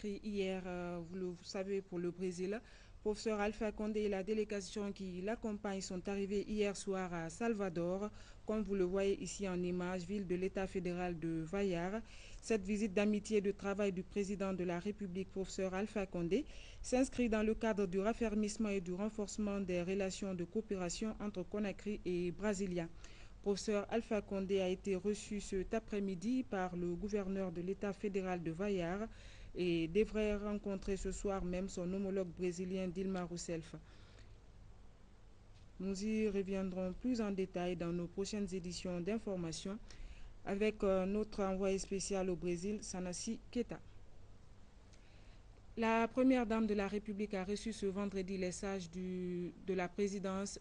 Conakry hier, vous le savez, pour le Brésil. Professeur Alpha Condé et la délégation qui l'accompagne sont arrivés hier soir à Salvador, comme vous le voyez ici en image, ville de l'État fédéral de Vaillars. Cette visite d'amitié et de travail du président de la République, professeur Alpha Condé, s'inscrit dans le cadre du raffermissement et du renforcement des relations de coopération entre Conakry et Brasilia. Professeur Alpha Condé a été reçu cet après-midi par le gouverneur de l'État fédéral de Vaillars et devrait rencontrer ce soir même son homologue brésilien Dilma Rousseff. Nous y reviendrons plus en détail dans nos prochaines éditions d'information avec notre envoyé spécial au Brésil, Sanassi Keita. La première dame de la République a reçu ce vendredi les sages de la présidence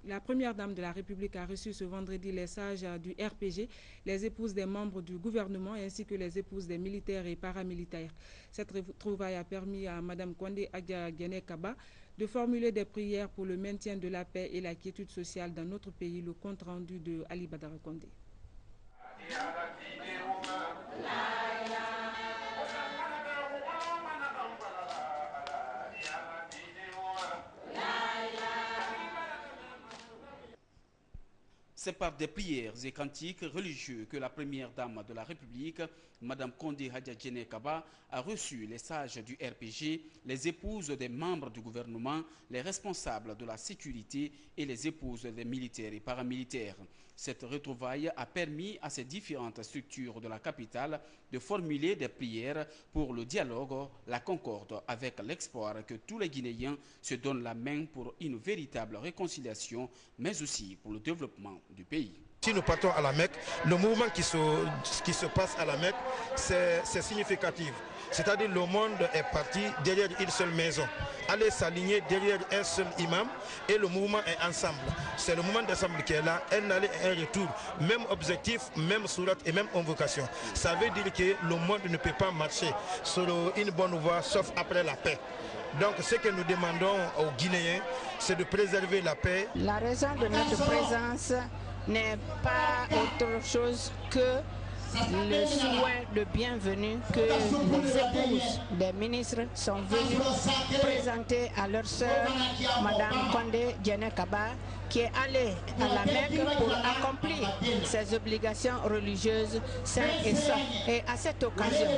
la première dame de la République a reçu ce vendredi les sages du RPG, les épouses des membres du gouvernement ainsi que les épouses des militaires et paramilitaires. Cette retrouvaille a permis à Mme Kondé Adja Kaba de formuler des prières pour le maintien de la paix et la quiétude sociale dans notre pays, le compte rendu de Ali Badara Kondé. C'est par des prières et cantiques religieux que la première dame de la République, Mme Kondé Adja Kaba, a reçu les sages du RPG, les épouses des membres du gouvernement, les responsables de la sécurité et les épouses des militaires et paramilitaires. Cette retrouvaille a permis à ces différentes structures de la capitale de formuler des prières pour le dialogue, la concorde, avec l'espoir que tous les Guinéens se donnent la main pour une véritable réconciliation, mais aussi pour le développement du pays. Si nous partons à la Mecque, le mouvement qui se passe à la Mecque, c'est significatif. C'est-à-dire le monde est parti derrière une seule maison. Aller s'aligner derrière un seul imam et le mouvement est ensemble. C'est le mouvement d'ensemble qui est là, un aller et un retour. Même objectif, même sourate et même invocation. Ça veut dire que le monde ne peut pas marcher sur une bonne voie sauf après la paix. Donc ce que nous demandons aux Guinéens, c'est de préserver la paix. La raison de notre présence n'est pas autre chose que le souhait de bienvenue que les épouses des ministres sont venus présenter à leur sœur, Mme Kondé Kaba, qui est allée à la Mecque pour accomplir ses obligations religieuses saines et saufs. Et à cette occasion,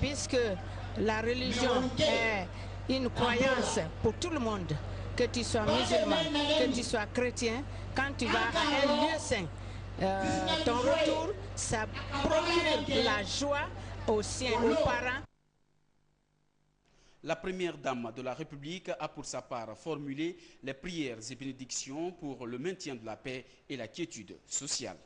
puisque la religion est une croyance pour tout le monde, que tu sois musulman, que tu sois chrétien, quand tu vas à un lieu saint, ton retour, ça procure la joie aux siens, aux parents. La première dame de la République a pour sa part formulé les prières et bénédictions pour le maintien de la paix et la quiétude sociale.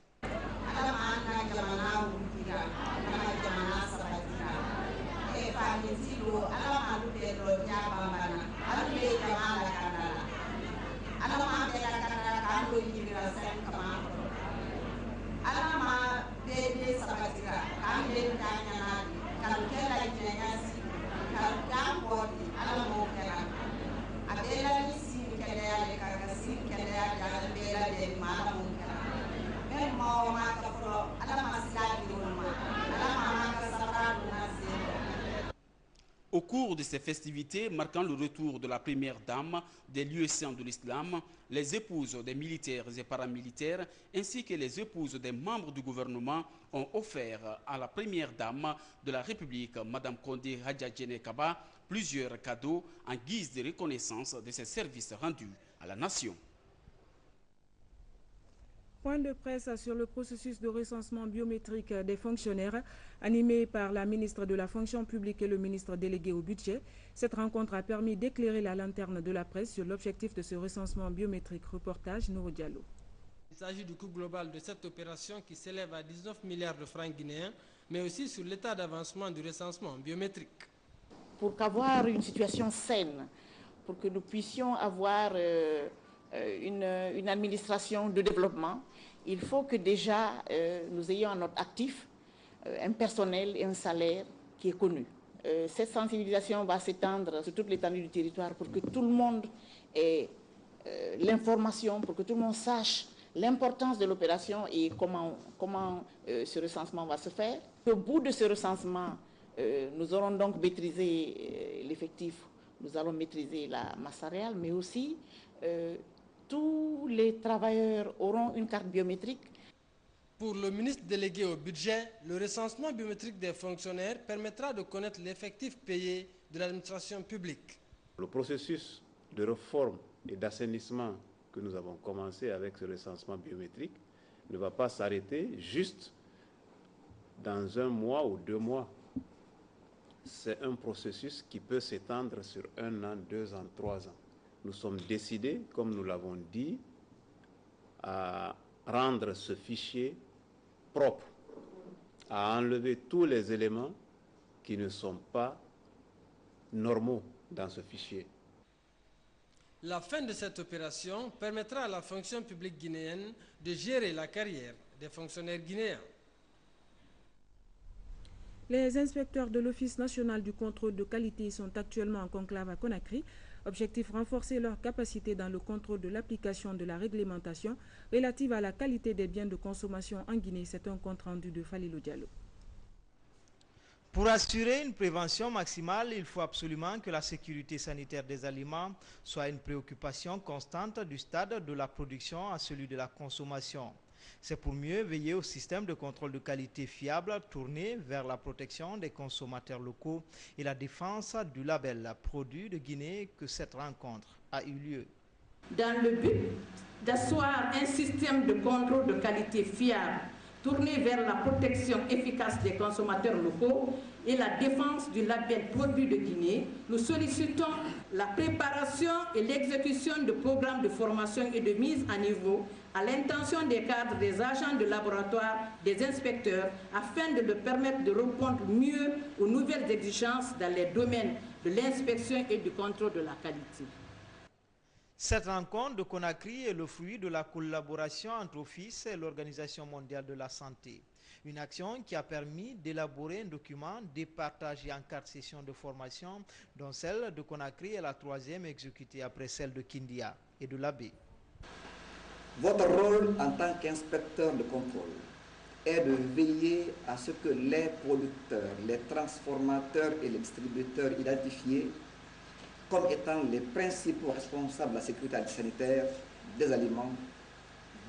Au cours de ces festivités marquant le retour de la première dame des lieux saints de l'islam, les épouses des militaires et paramilitaires ainsi que les épouses des membres du gouvernement ont offert à la première dame de la République, Mme Kondé Adja Kaba, plusieurs cadeaux en guise de reconnaissance de ses services rendus à la nation. Point de presse sur le processus de recensement biométrique des fonctionnaires animé par la ministre de la fonction publique et le ministre délégué au budget. Cette rencontre a permis d'éclairer la lanterne de la presse sur l'objectif de ce recensement biométrique. Reportage Nouro Diallo. Il s'agit du coût global de cette opération qui s'élève à 19 milliards de francs guinéens, mais aussi sur l'état d'avancement du recensement biométrique. Pour qu'avoir une situation saine, pour que nous puissions avoir une administration de développement, il faut que déjà nous ayons à notre actif un personnel et un salaire qui est connu. Cette sensibilisation va s'étendre sur toute l'étendue du territoire pour que tout le monde ait l'information, pour que tout le monde sache l'importance de l'opération et comment ce recensement va se faire. Au bout de ce recensement, Nous aurons donc maîtrisé l'effectif, nous allons maîtriser la masse salariale, mais aussi tous les travailleurs auront une carte biométrique. Pour le ministre délégué au budget, le recensement biométrique des fonctionnaires permettra de connaître l'effectif payé de l'administration publique. Le processus de réforme et d'assainissement que nous avons commencé avec ce recensement biométrique ne va pas s'arrêter juste dans 1 mois ou 2 mois. C'est un processus qui peut s'étendre sur 1 an, 2 ans, 3 ans. Nous sommes décidés, comme nous l'avons dit, à rendre ce fichier propre, à enlever tous les éléments qui ne sont pas normaux dans ce fichier. La fin de cette opération permettra à la fonction publique guinéenne de gérer la carrière des fonctionnaires guinéens. Les inspecteurs de l'Office national du contrôle de qualité sont actuellement en conclave à Conakry. Objectif, renforcer leur capacité dans le contrôle de l'application de la réglementation relative à la qualité des biens de consommation en Guinée. C'est un compte rendu de Falilou Diallo. Pour assurer une prévention maximale, il faut absolument que la sécurité sanitaire des aliments soit une préoccupation constante du stade de la production à celui de la consommation. C'est pour mieux veiller au système de contrôle de qualité fiable tourné vers la protection des consommateurs locaux et la défense du label produit de Guinée que cette rencontre a eu lieu. Dans le but d'asseoir un système de contrôle de qualité fiable tourné vers la protection efficace des consommateurs locaux et la défense du label produit de Guinée, nous sollicitons la préparation et l'exécution de programmes de formation et de mise à niveau à l'intention des cadres, des agents de laboratoire, des inspecteurs, afin de leur permettre de répondre mieux aux nouvelles exigences dans les domaines de l'inspection et du contrôle de la qualité. Cette rencontre de Conakry est le fruit de la collaboration entre Office et l'Organisation mondiale de la santé. Une action qui a permis d'élaborer un document départagé en 4 sessions de formation, dont celle de Conakry est la 3e exécutée après celle de Kindia et de l'Abbé. Votre rôle en tant qu'inspecteur de contrôle est de veiller à ce que les producteurs, les transformateurs et les distributeurs identifiés comme étant les principaux responsables de la sécurité sanitaire des aliments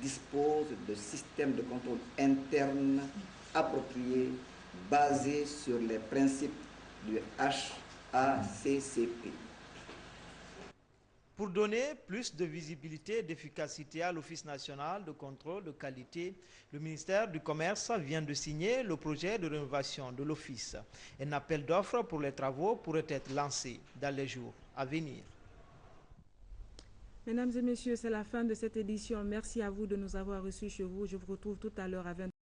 disposent de systèmes de contrôle interne appropriés basés sur les principes du HACCP. Pour donner plus de visibilité et d'efficacité à l'Office national de contrôle de qualité, le ministère du Commerce vient de signer le projet de rénovation de l'Office. Un appel d'offres pour les travaux pourrait être lancé dans les jours à venir. Mesdames et messieurs, c'est la fin de cette édition. Merci à vous de nous avoir reçus chez vous. Je vous retrouve tout à l'heure à 20h.